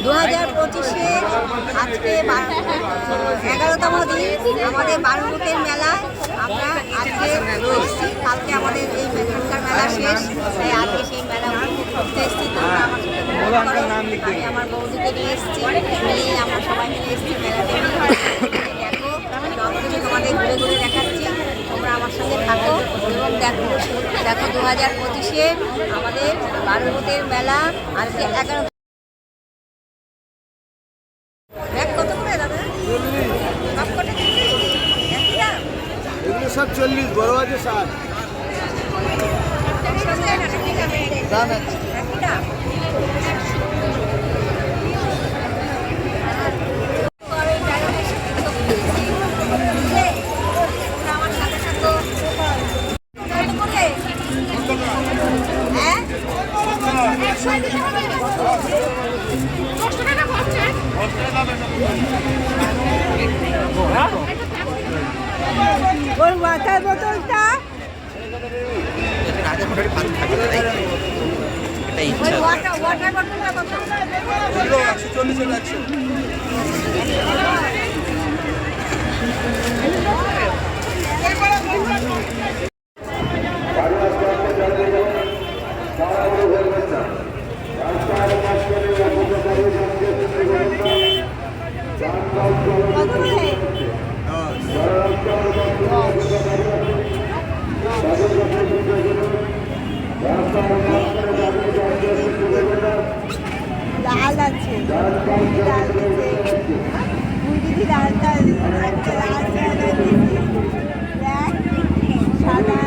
2025-এর আজকে 11তম দিন আমাদের বারুতের মেলায় আমরা আজকে এসেছি। কালকে আমাদের এই এখানকার মেলা শেষ, তাই আজকে সেই মেলা উপভোগ করতে এসেছি। তোমরা আমার সাথে আমি আমার বৌদিকে নিয়ে এসেছি, নিয়ে আমরা সবাই মিলে এসেছি মেলাতে। দেখো সবকিছু তোমাদের ঘুরে ঘুরে দেখাচ্ছি, তোমরা আমার সঙ্গে থাকো এবং দেখো 2025-এর আমাদের বারুতের মেলা আজকে 11। সব 40, বড় আছে 60। দাম আছে। ওর মাথার বোতলটা ওয়াটার বোতলটা কত? 140। লাল আছে, লাল দিদি লালটা একটা লাল সাদা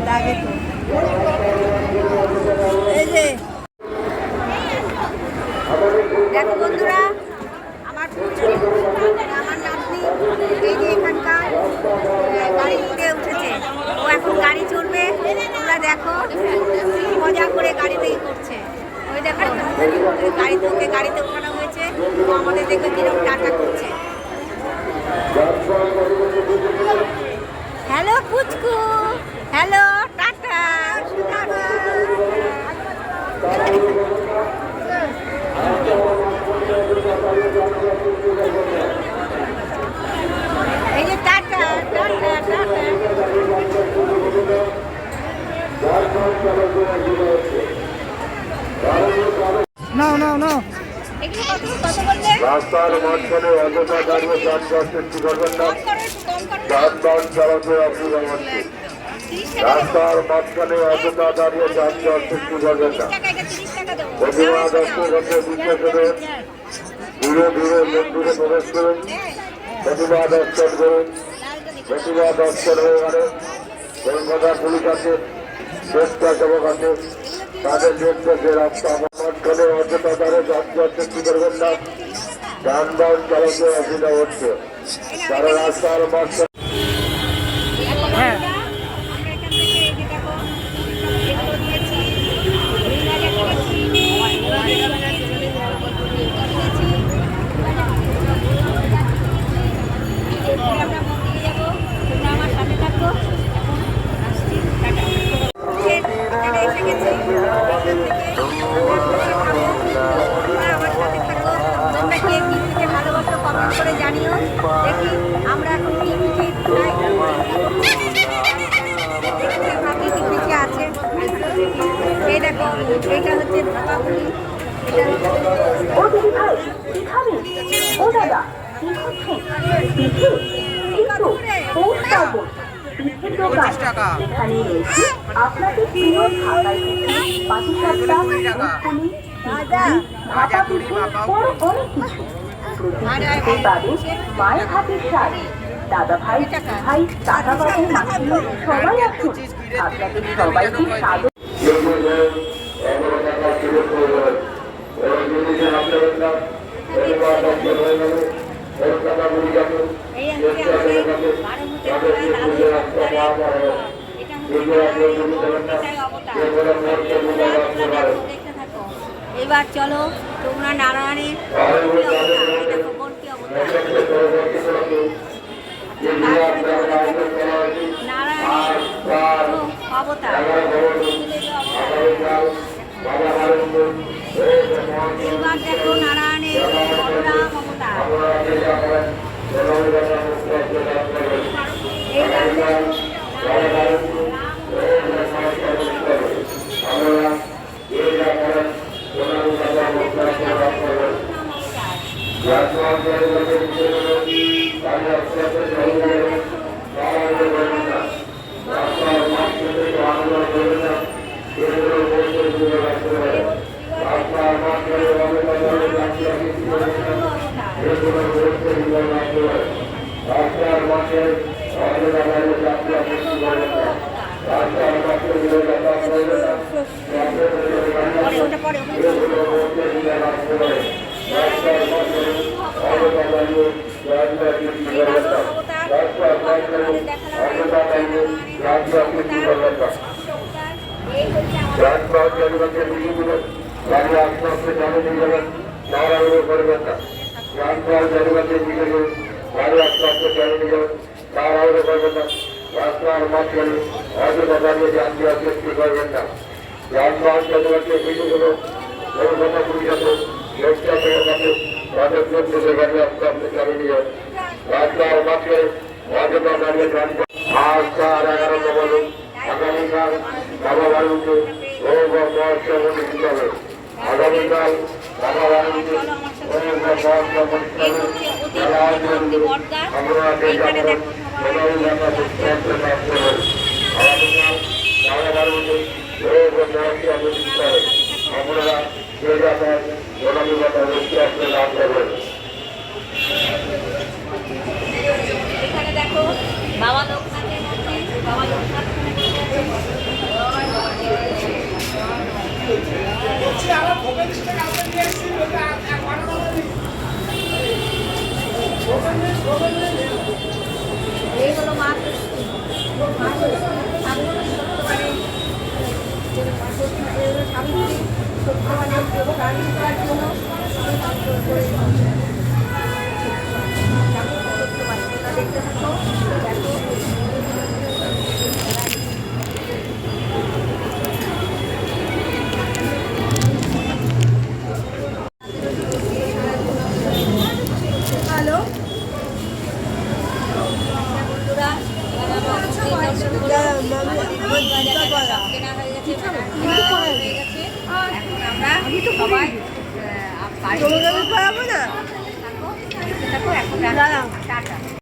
লাগে তো। এই যে দেখো বন্ধুরা, আমার নাতনি এই যে এখানকার গাড়িতে উঠেছে, ও এখন গাড়ি চলবে। তোমরা দেখো মজা করে গাড়িতেই করছে। ওই দেখো গাড়িতে ওঠানো হয়েছে, ও আমাদের দেখে কিরকম টাটা করছে। হ্যালো পুচকু, হ্যালো টাটা। এই যে টাটা টাটা টাটা। নাও নাও নাও। রাস্তার মাঝখানে অযথা দাঁড়িয়ে যানবাহন সৃষ্টি করবেন না। যানবাহন চালাতে অসুবিধা হচ্ছে। রাস্তার মাঝখানে অযথা দাঁড়িয়ে যানবাহন সৃষ্টি করবেন না। প্রতিমা দর্শক বিশ্বাস করুন, ধীরে ধীরে মন্দিরে প্রবেশ করুন, প্রতিমা দর্শন করুন। প্রতিমা দর্শন হয়ে গেলে কলকাতা পুলিশ আছে, স্বেচ্ছাসেবক আছে, তাদের নির্দেশে রাস্তা মাঝখানে অযথা দাঁড়িয়ে যানবাহন সৃষ্টি করবেন না। যানবাহন চালাতে অসুবিধা হচ্ছে, তারা রাস্তার মাঝখানে ভালোবাসো কমেন্ট করে জানিও। দেখি আমরা এখন কি পিছিয়ে আছে। এই দেখো, এইটা হচ্ছে ধাবাগুলি। আপনাদের প্রিয় ঢাকায় পাটিসাপটা, ভাপা পিঠে, বড় অনেক কিছু। মায়ের হাতের স্বাদ, দাদা ভাই, ভাই, দাদা বাবু, মাসি সবাই আসুন। আপনাদের সবাইকে স্বাগত। এবার চলো তোমরা নারায়ণের কি অবতার, এই দেখো কোন কি অবতার। নারায়ণের অবতার, এবার দেখো নারায়ণের বলরাম অবতার। এইবার দেখো আগামীকাল এখানে দেখো বাবা লোকনাথের মন্দির, বাবা লোকনাথ এই হলো মা দেখতে থাকো, দেখো কেনা হয়ে গেছে, এখন আমরা সবাই বাড়ি এখন টাটা।